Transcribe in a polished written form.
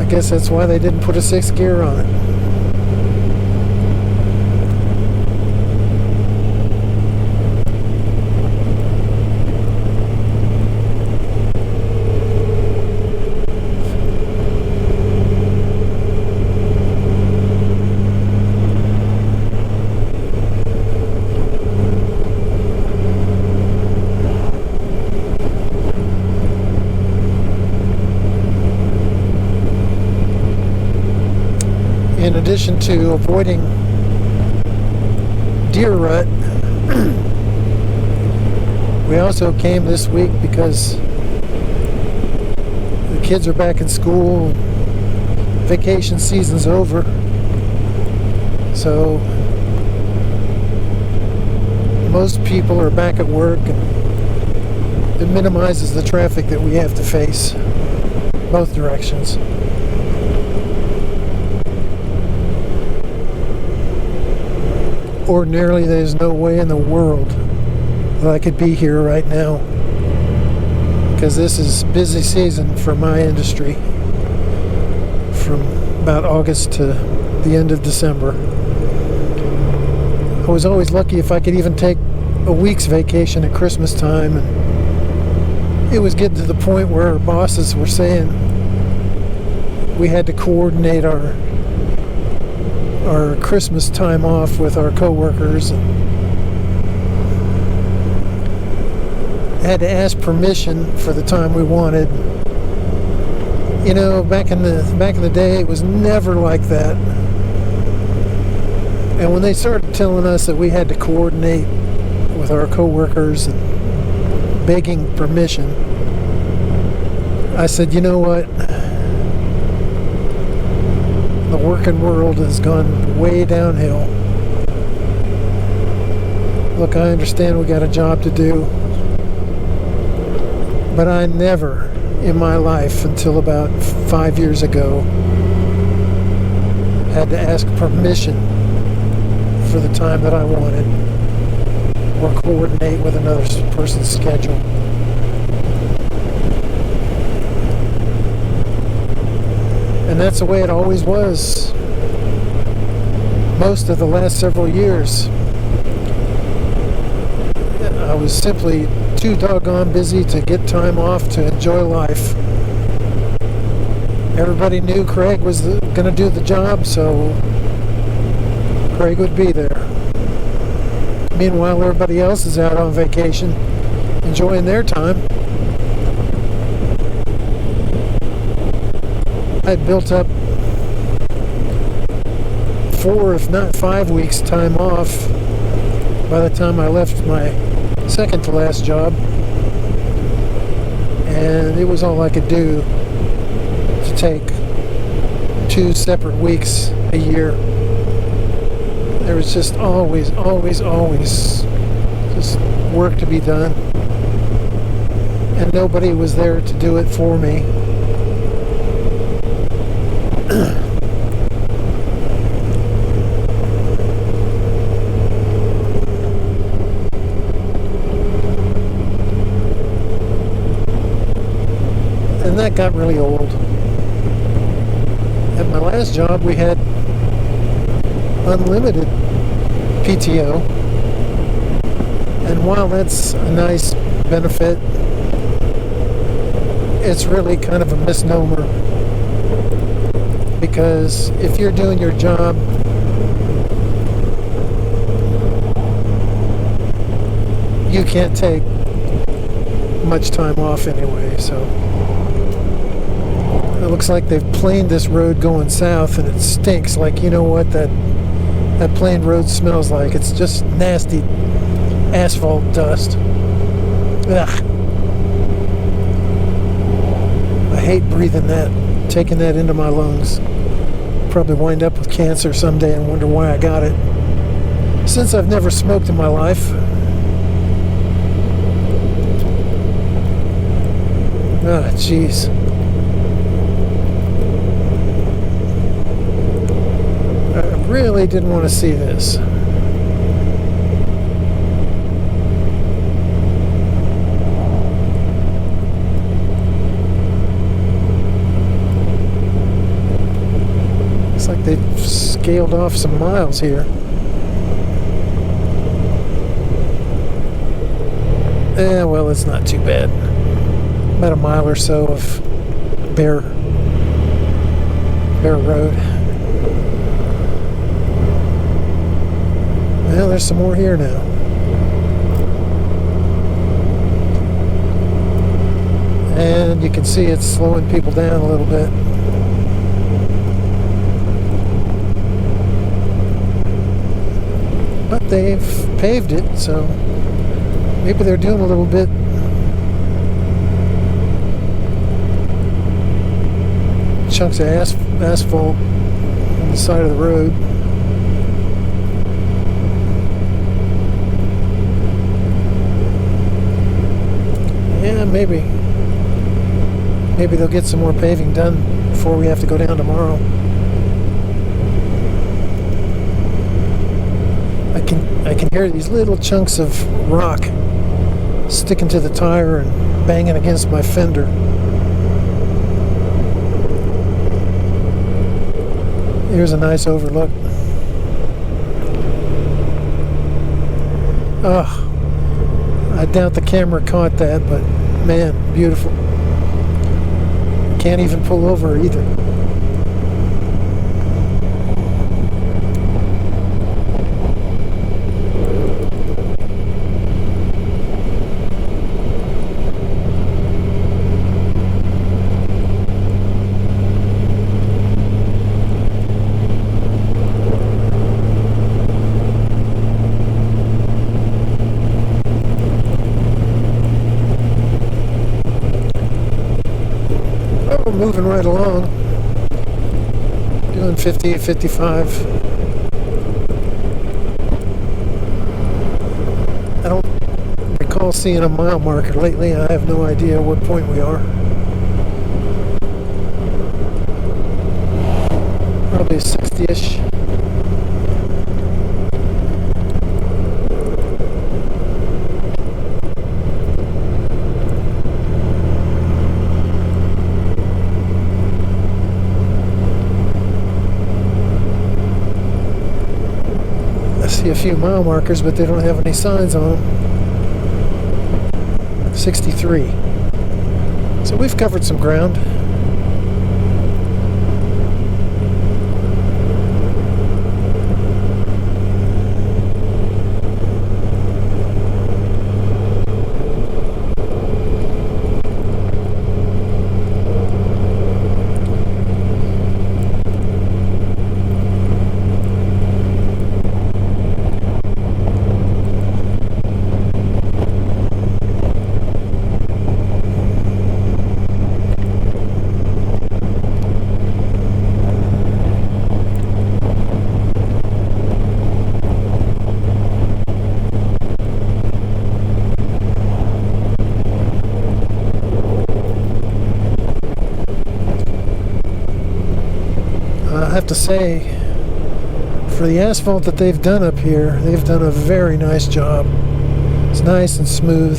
guess that's why they didn't put a 6th gear on it. In addition to avoiding deer rut, we also came this week because the kids are back in school, vacation season's over, so most people are back at work, and it minimizes the traffic that we have to face both directions. Ordinarily, there's no way in the world that I could be here right now, because this is busy season for my industry from about August to the end of December. I was always lucky if I could even take a week's vacation at Christmas time, and it was getting to the point where our bosses were saying we had to coordinate our Christmas time off with our coworkers. Had to ask permission for the time we wanted. You know, back in the day, it was never like that. And when they started telling us that we had to coordinate with our coworkers and begging permission, I said, you know what? The working world has gone way downhill. Look, I understand we got a job to do, but I never in my life until about 5 years ago had to ask permission for the time that I wanted or coordinate with another person's schedule. And that's the way it always was most of the last several years. I was simply too doggone busy to get time off to enjoy life. Everybody knew Craig was going to do the job, so Craig would be there. Meanwhile, everybody else is out on vacation, enjoying their time. I had built up 4, if not 5 weeks time off by the time I left my second to last job, and it was all I could do to take 2 separate weeks a year. There was just always just work to be done, and nobody was there to do it for me. And that got really old. At my last job, we had unlimited PTO, and while that's a nice benefit, it's really kind of a misnomer, because if you're doing your job, you can't take much time off anyway. So it looks like they've planed this road going south, and it stinks. Like, you know what that planed road smells like? It's just nasty asphalt dust. Ugh. I hate breathing that, taking that into my lungs. Probably wind up with cancer someday and wonder why I got it, since I've never smoked in my life. Ah, jeez. I really didn't want to see this. they've scaled off some miles here. Well, it's not too bad. About a mile or so of bare road. Well, there's some more here now. And you can see it's slowing people down a little bit. But they've paved it, so maybe they're doing a little bit. Chunks of asphalt on the side of the road. Yeah, maybe they'll get some more paving done before we have to go down tomorrow. I can hear these little chunks of rock sticking to the tire and banging against my fender. Here's a nice overlook. Oh, I doubt the camera caught that, but man, beautiful. Can't even pull over either. Moving right along, doing 50, 55. I don't recall seeing a mile marker lately. I have no idea what point we are. Probably 60-ish. See a few mile markers, but they don't have any signs on them. 63. So we've covered some ground. I have to say, for the asphalt that they've done up here, they've done a very nice job. It's nice and smooth.